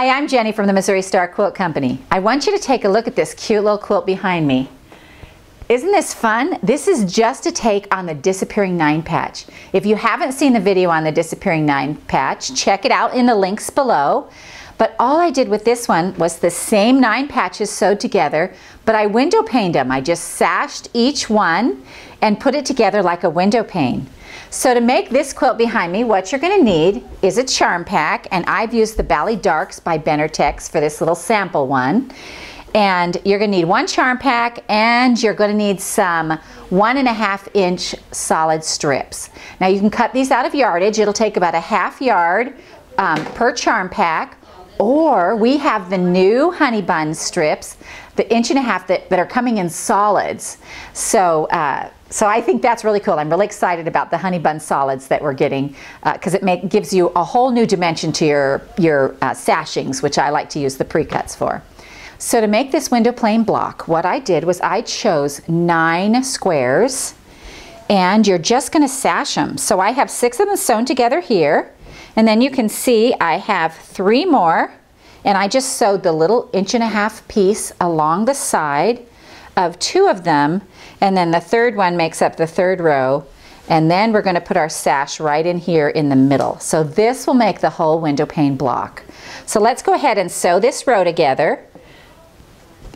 Hi, I'm Jenny from the Missouri Star Quilt Company. I want you to take a look at this cute little quilt behind me. Isn't this fun? This is just a take on the Disappearing 9 patch. If you haven't seen the video on the Disappearing 9 patch, check it out in the links below. But all I did with this one was the same 9 patches sewed together, but I window paned them. I just sashed each one and put it together like a window pane. So to make this quilt behind me, what you're going to need is a charm pack, and I've used the Bally Darks by Benartex for this little sample one. And you're going to need one charm pack, and you're going to need some 1.5 inch solid strips. Now you can cut these out of yardage. It'll take about a ½ yard per charm pack. Or we have the new honey bun strips, the 1.5 inch that are coming in solids. So I think that's really cool. I'm really excited about the honey bun solids that we're getting because it gives you a whole new dimension to your sashings, which I like to use the pre-cuts for. So to make this window plane block, what I did was I chose 9 squares, and you're just going to sash them. So I have 6 of them sewn together here. And then you can see I have 3 more, and I just sewed the little 1.5 inch piece along the side of 2 of them, and then the third one makes up the 3rd row, and then we're going to put our sash right in here in the middle. So this will make the whole window pane block. So let's go ahead and sew this row together.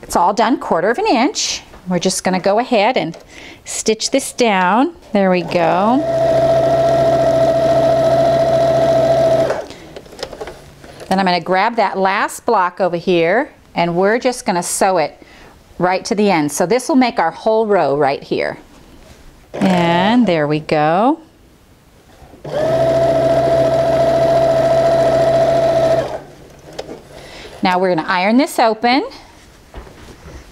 It's all done 1/4 inch. We're just going to go ahead and stitch this down. There we go. Then I'm going to grab that last block over here, and we're just going to sew it right to the end. So this will make our whole row right here. And there we go. Now we're going to iron this open.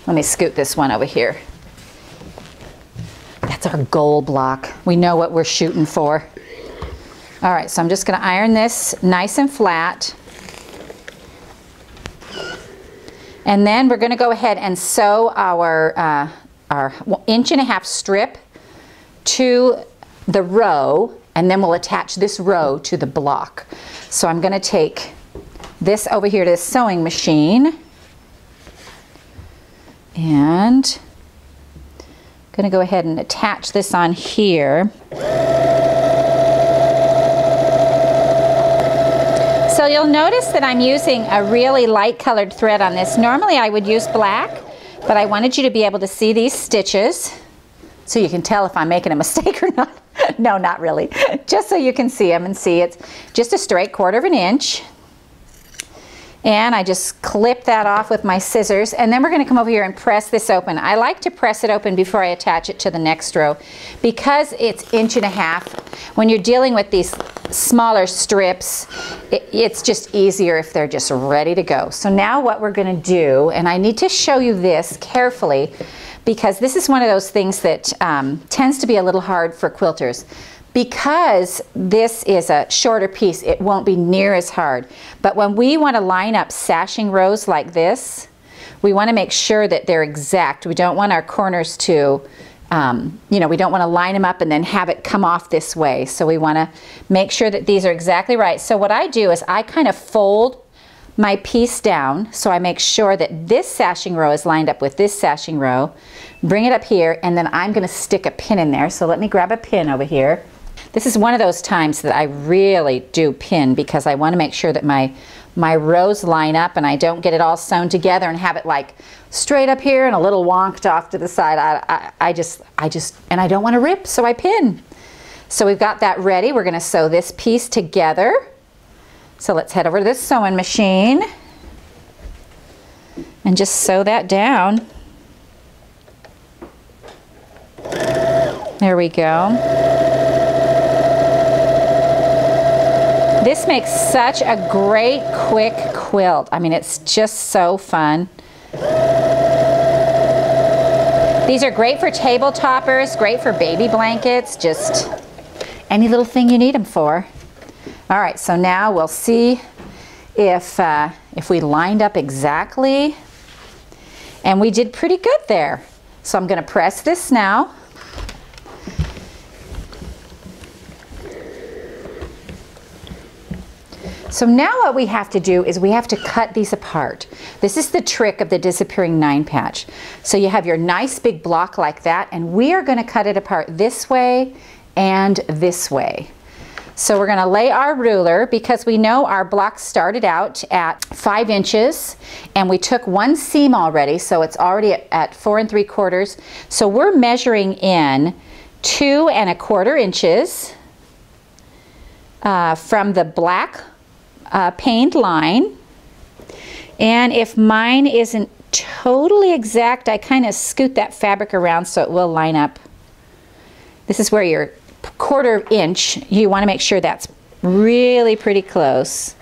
Let me scoot this one over here. That's our goal block. We know what we're shooting for. All right, so I'm just going to iron this nice and flat. And then we're going to go ahead and sew our 1.5 inch strip to the row, and then we'll attach this row to the block. So I'm going to take this over here to the sewing machine, and I'm going to go ahead and attach this on here. So you'll notice that I'm using a really light colored thread on this. Normally I would use black, but I wanted you to be able to see these stitches so you can tell if I'm making a mistake or not. No, not really. Just so you can see them and see it's just a straight 1/4 inch. And I just clip that off with my scissors, and then we're going to come over here and press this open. I like to press it open before I attach it to the next row because it's 1.5 inch. When you're dealing with these smaller strips, it's just easier if they're just ready to go. So now what we're going to do, and I need to show you this carefully because this is one of those things that tends to be a little hard for quilters. Because this is a shorter piece, it won't be near as hard. But when we want to line up sashing rows like this, we want to make sure that they're exact. We don't want our corners to, you know, we don't want to line them up and then have it come off this way. So we want to make sure that these are exactly right. So what I do is I kind of fold my piece down so I make sure that this sashing row is lined up with this sashing row. Bring it up here, and then I'm going to stick a pin in there. So let me grab a pin over here. This is one of those times that I really do pin because I want to make sure that my rows line up and I don't get it all sewn together and have it like straight up here and a little wonked off to the side. And I don't want to rip, so I pin. So we've got that ready. We're going to sew this piece together. So let's head over to this sewing machine and just sew that down. There we go. This makes such a great quick quilt. I mean, it's just so fun. These are great for table toppers, great for baby blankets, just any little thing you need them for. All right, so now we'll see if we lined up exactly, and we did pretty good there. So I'm going to press this now. So now what we have to do is we have to cut these apart. This is the trick of the disappearing 9 patch. So you have your nice big block like that, and we are going to cut it apart this way and this way. So we're going to lay our ruler, because we know our block started out at 5 inches and we took one seam already, so it's already at 4 3/4. So we're measuring in 2 1/4 inches from the black paned line. And if mine isn't totally exact, I kind of scoot that fabric around so it will line up. This is where your 1/4 inch, you want to make sure that's really pretty close.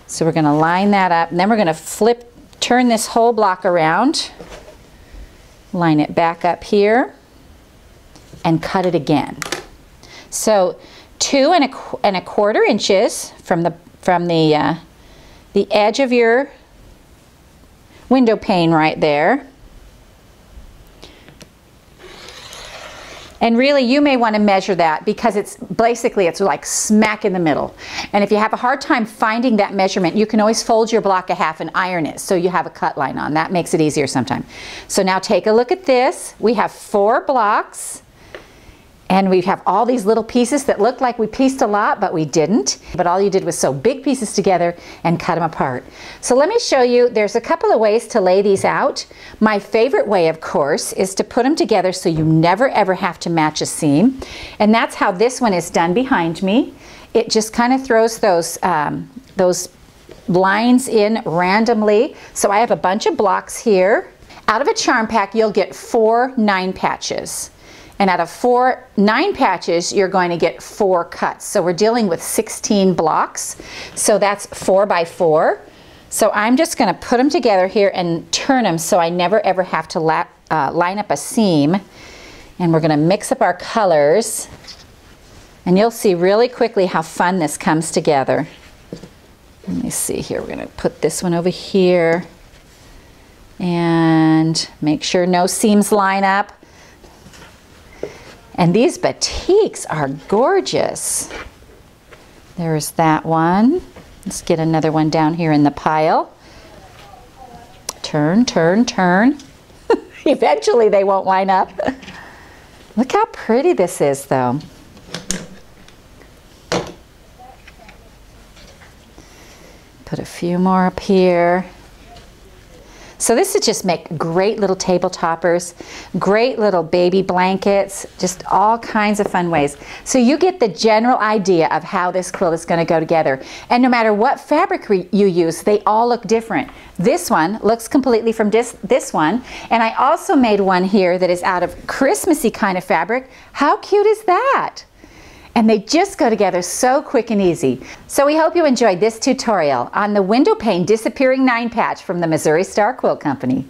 So we're going to line that up, and then we're going to turn this whole block around, line it back up here, and cut it again. So 2 1/4 inches from the edge of your window pane right there. And really, you may want to measure that, because it's basically, it's like smack in the middle. And if you have a hard time finding that measurement, you can always fold your block a half and iron it so you have a cut line on. That makes it easier sometimes. So now take a look at this. We have 4 blocks. And we have all these little pieces that look like we pieced a lot, but we didn't. But all you did was sew big pieces together and cut them apart. So let me show you, there's a couple of ways to lay these out. My favorite way, of course, is to put them together so you never ever have to match a seam. And that's how this one is done behind me. It just kind of throws those lines in randomly. So I have a bunch of blocks here. Out of a charm pack, you'll get 4 9 patches. And out of 4 9 patches, you're going to get 4 cuts. So we're dealing with 16 blocks. So that's 4 by 4. So I'm just going to put them together here and turn them so I never ever have to line up a seam. And we're going to mix up our colors. And you'll see really quickly how fun this comes together. Let me see here. We're going to put this one over here. And make sure no seams line up. And these batiks are gorgeous. There's that one. Let's get another one down here in the pile. Turn, turn, turn. Eventually they won't line up. Look how pretty this is, though. Put a few more up here. So this would just make great little table toppers, great little baby blankets, just all kinds of fun ways. So you get the general idea of how this quilt is going to go together. And no matter what fabric you use, they all look different. This one looks completely from this one. And I also made one here that is out of Christmassy kind of fabric. How cute is that? And they just go together so quick and easy. So we hope you enjoyed this tutorial on the window pane disappearing 9 patch from the Missouri Star Quilt Company.